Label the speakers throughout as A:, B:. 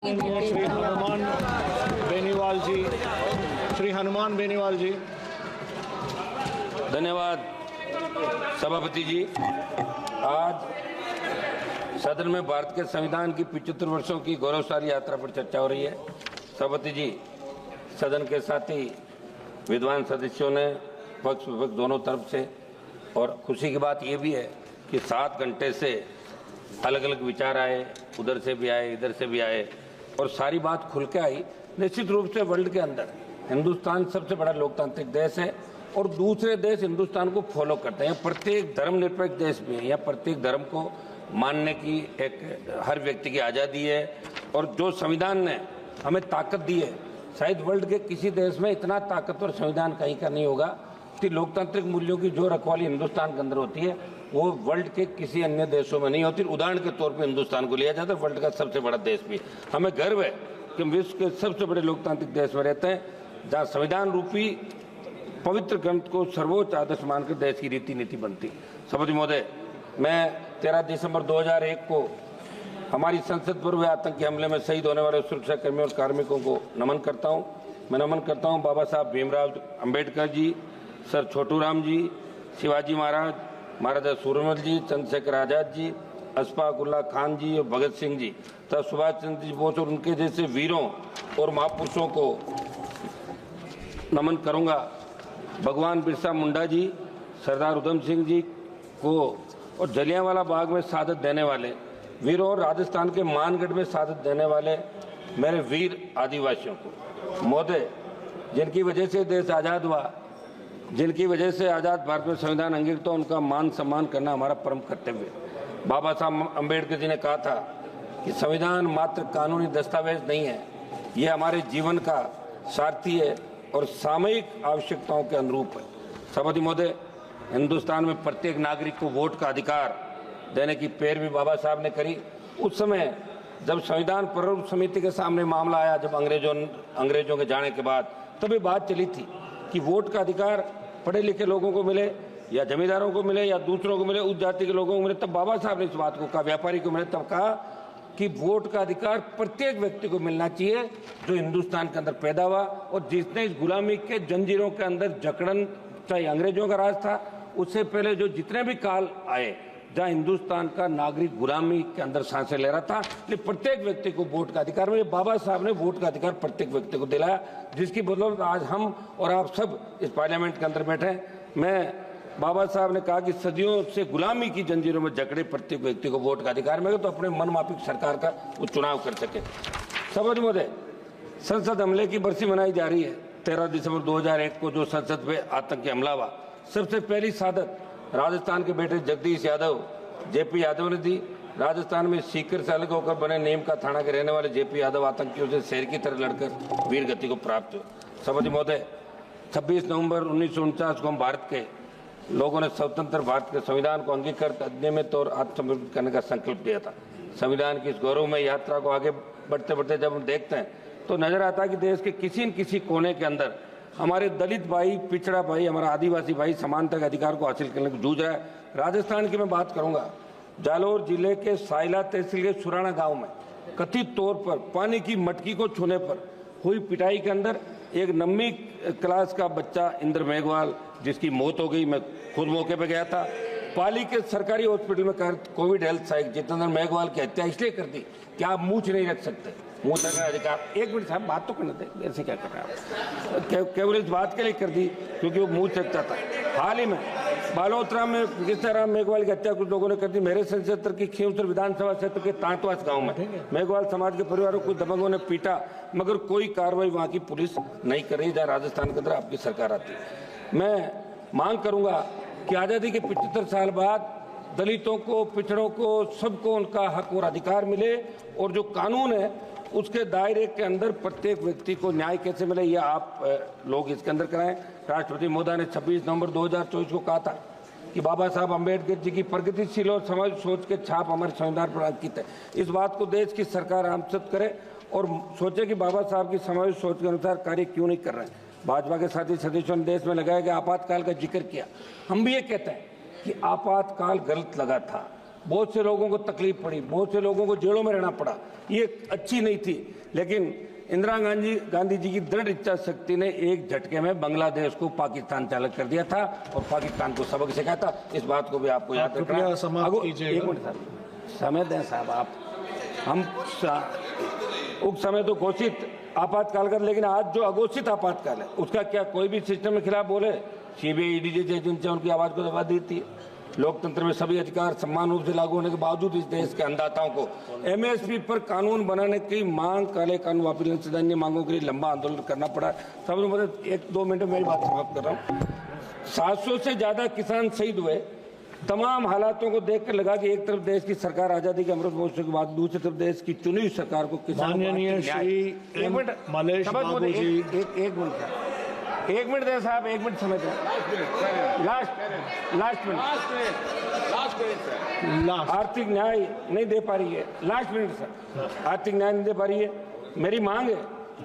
A: श्री हनुमान बेनीवाल जी, श्री हनुमान बेनीवाल जी।
B: धन्यवाद सभापति जी। आज सदन में भारत के संविधान की 75 वर्षों की गौरवशाली यात्रा पर चर्चा हो रही है। सभापति जी, सदन के साथी विद्वान सदस्यों ने पक्ष विपक्ष दोनों तरफ से, और खुशी की बात यह भी है कि 7 घंटे से अलग अलग विचार आए, उधर से भी आए, इधर से भी आए, और सारी बात खुल के आई। निश्चित रूप से वर्ल्ड के अंदर हिंदुस्तान सबसे बड़ा लोकतांत्रिक देश है और दूसरे देश हिंदुस्तान को फॉलो करते हैं। प्रत्येक धर्मनिरपेक्ष देश में या प्रत्येक धर्म को मानने की एक हर व्यक्ति की आज़ादी है, और जो संविधान ने हमें ताकत दी है, शायद वर्ल्ड के किसी देश में इतना ताकतवर संविधान कहीं का नहीं होगा कि लोकतांत्रिक मूल्यों की जो रखवाली हिंदुस्तान के अंदर होती है वो वर्ल्ड के किसी अन्य देशों में नहीं होती। उदाहरण के तौर पे हिंदुस्तान को लिया जाता है, वर्ल्ड का सबसे बड़ा देश भी। हमें गर्व है कि हम विश्व के सबसे बड़े लोकतांत्रिक देश में रहते हैं, जहाँ संविधान रूपी पवित्र ग्रंथ को सर्वोच्च आदर्श मानकर देश की रीति नीति बनती। सभापति महोदय, मैं 13 दिसंबर 2001 को हमारी संसद पर हुए आतंकी हमले में शहीद होने वाले सुरक्षा कर्मियों और कार्मिकों को नमन करता हूँ। मैं नमन करता हूँ बाबा साहब भीमराव अम्बेडकर जी, सर छोटू राम जी, शिवाजी महाराज, महाराजा सूरजमल जी, चंद्रशेखर आजाद जी, अशफाक उल्लाह खान जी और भगत सिंह जी तथा सुभाष चंद्र जी बोस और उनके जैसे वीरों और महापुरुषों को नमन करूंगा। भगवान बिरसा मुंडा जी, सरदार उधम सिंह जी को और जलियांवाला बाग में शहादत देने वाले वीरों और राजस्थान के मानगढ़ में शहादत देने वाले मेरे वीर आदिवासियों को। महोदय, जिनकी वजह से देश आज़ाद हुआ, जिनकी वजह से आज़ाद भारत में संविधान अंगीकृत, उनका मान सम्मान करना हमारा परम कर्तव्य है। बाबा साहब अम्बेडकर जी ने कहा था कि संविधान मात्र कानूनी दस्तावेज नहीं है, ये हमारे जीवन का सारथी है और सामयिक आवश्यकताओं के अनुरूप है। सभापति महोदय, हिंदुस्तान में प्रत्येक नागरिक को वोट का अधिकार देने की पैरवी बाबा साहब ने करी। उस समय जब संविधान प्रारूप समिति के सामने मामला आया, जब अंग्रेजों के जाने के बाद, तभी बात चली थी कि वोट का अधिकार पढ़े लिखे लोगों को मिले या जमींदारों को मिले या दूसरों को मिले, उस जाति के लोगों को मिले। तब बाबा साहब ने इस बात को कहा, व्यापारी को मिले, तब कहा कि वोट का अधिकार प्रत्येक व्यक्ति को मिलना चाहिए जो हिंदुस्तान के अंदर पैदा हुआ और जिसने इस गुलामी के जंजीरों के अंदर जकड़न, चाहे अंग्रेजों का राज था, उससे पहले जो जितने भी काल आए जहाँ हिंदुस्तान का नागरिक गुलामी के अंदर सांसें ले रहा था, लेकिन प्रत्येक व्यक्ति को वोट का अधिकार मिले। बाबा साहब ने वोट का अधिकार प्रत्येक व्यक्ति को दिलाया, जिसकी बदौलत आज हम और आप सब इस पार्लियामेंट के अंदर बैठे हैं। मैं बाबा साहब ने कहा कि सदियों से गुलामी की जंजीरों में जकड़े प्रत्येक व्यक्ति को वोट का अधिकार मिले तो अपने मनमाफिक सरकार का वो चुनाव कर सके। सभापति महोदय, संसद हमले की बरसी मनाई जा रही है। 13 दिसंबर 2001 को जो संसद पे आतंकी हमला हुआ, सबसे पहली शहादत राजस्थान के बेटे जगदीश यादव, जेपी यादव ने दी। राजस्थान में सीकर से अलग होकर बने नीम का थाना के रहने वाले जेपी यादव आतंकियों से शेर की तरह लड़कर वीर गति को प्राप्त हुए। सभापति महोदय, 26 नवंबर 1949 को हम भारत के लोगों ने स्वतंत्र भारत के संविधान को अंगीकृत, अधिनियमित और आत्मसमर्पित करने का संकल्प लिया था। संविधान की इस गौरवमय यात्रा को आगे बढ़ते बढ़ते जब हम देखते हैं तो नजर आता है कि देश के किसी न किसी कोने के अंदर हमारे दलित भाई, पिछड़ा भाई, हमारा आदिवासी भाई समानता के अधिकार को हासिल करने को जूझ रहा है। राजस्थान की मैं बात करूंगा, जालौर जिले के साइला तहसील के सुराना गांव में कथित तौर पर पानी की मटकी को छूने पर हुई पिटाई के अंदर एक 9वीं क्लास का बच्चा इंद्र मेघवाल, जिसकी मौत हो गई। मैं खुद मौके पर गया था। पाली के सरकारी हॉस्पिटल में कोविड हेल्थ सहायक जितेंद्र मेघवाल की हत्या इसलिए कर दी कि आप मूछ नहीं रख सकते, मुंह तक अधिकार। एक मिनट साहब, बात तो करने दें, ऐसे क्या कर रहे हैं आप? केवल इस बात के लिए कर दी क्योंकि वो मुंह सकता था। हाल ही में बालोतरा में गिरसाराम मेघवाल की हत्या कुछ लोगों ने कर दी। मेरे संसद क्षेत्र की खींवसर विधानसभा क्षेत्र के तांतवास गांव में मेघवाल समाज के परिवारों को दबंगों ने पीटा, मगर कोई कार्रवाई वहां की पुलिस नहीं कर रही, जहाँ राजस्थान के अंदर आपकी सरकार आती है। मैं मांग करूंगा कि आज़ादी के 75 साल बाद दलितों को, पिछड़ों को, सबको उनका हक और अधिकार मिले, और जो कानून है उसके दायरे के अंदर प्रत्येक व्यक्ति को न्याय कैसे मिले, यह आप लोग इसके अंदर कराएं। राष्ट्रपति महोदय ने 26 नवंबर 2024 को कहा था कि बाबा साहब अम्बेडकर जी की प्रगतिशील और समाज सोच के छाप हमारे संविधान पर अंकित है। इस बात को देश की सरकार आमसद करे और सोचे कि बाबा साहब की समाज सोच के अनुसार कार्य क्यों नहीं कर रहे हैं। भाजपा के साथी सदस्यों ने देश में लगाया गया आपातकाल का जिक्र किया। हम भी ये कहते हैं कि आपातकाल गलत लगा था, बहुत से लोगों को तकलीफ पड़ी, बहुत से लोगों को जेलों में रहना पड़ा, ये अच्छी नहीं थी। लेकिन इंदिरा गांधी जी की दृढ़ इच्छा शक्ति ने एक झटके में बांग्लादेश को पाकिस्तान चालक कर दिया था और पाकिस्तान को सबक सिखाया था। इस बात को भी आपको याद रखना है। एक मिनट साहब, समय दें साहब आप। हम उस समय तो घोषित आपातकाल कर, लेकिन आज जो अघोषित आपातकाल है उसका क्या कोई भी सिस्टम के खिलाफ बोले? सीबीआई ईडी जैसी एजेंसियां उनकी आवाज को दबा देती है। लोकतंत्र में सभी अधिकार समान रूप से लागू होने के बावजूद इस देश के अन्नदाताओं को एमएसपी पर कानून बनाने की मांग, काले कानून वापस सदैन्य मांगों के लिए लंबा आंदोलन करना पड़ा। सबसे मतलब 1-2 मिनट में मेरी बात समाप्त कर रहा हूँ। 700 से ज्यादा किसान शहीद हुए। तमाम हालातों को देखकर लगा कि एक तरफ देश की सरकार आजादी के अमृत महोत्सव के बाद, दूसरी तरफ देश की चुनी हुई सरकार को
A: माननीय श्री एम मलेश बाबू जी,
B: एक मिनट दें साहब, 1 मिनट समय दें। लास्ट मिनट आर्थिक न्याय नहीं दे पा रही है। लास्ट मिनट सर, आर्थिक न्याय नहीं दे पा रही है। मेरी मांग है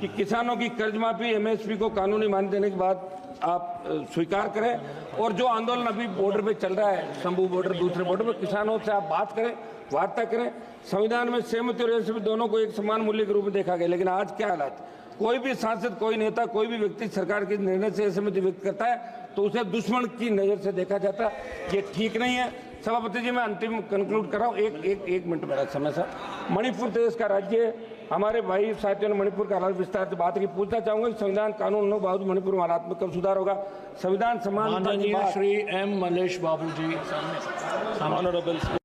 B: कि किसानों की कर्ज माफी, एमएसपी को कानूनी मान्यता देने के बाद आप स्वीकार करें। और जो आंदोलन अभी बॉर्डर पे चल रहा है, शंभू बॉर्डर, दूसरे बॉर्डर पे, किसानों से आप बात करें, वार्ता करें। संविधान में सहमति और असहमति दोनों को एक समान मूल्य के रूप में देखा गया, लेकिन आज क्या हालात? कोई भी सांसद, कोई नेता, कोई भी व्यक्ति सरकार के निर्णय से असहमति व्यक्त करता है तो उसे दुश्मन की नजर से देखा जाता है। ये ठीक नहीं है। सभापति जी, मैं अंतिम कंक्लूड कर रहा हूँ। एक मिनट मेरा समय सर। मणिपुर देश का राज्य है। हमारे भाई साथियों ने मणिपुर का हालात विस्तार से बात की। पूछना चाहूंगा कि संविधान कानून बावजूद मणिपुर में हालात में कब सुधार होगा? संविधान समान
A: माननीय श्री एम मलेश बाबू जी, ऑनरेबल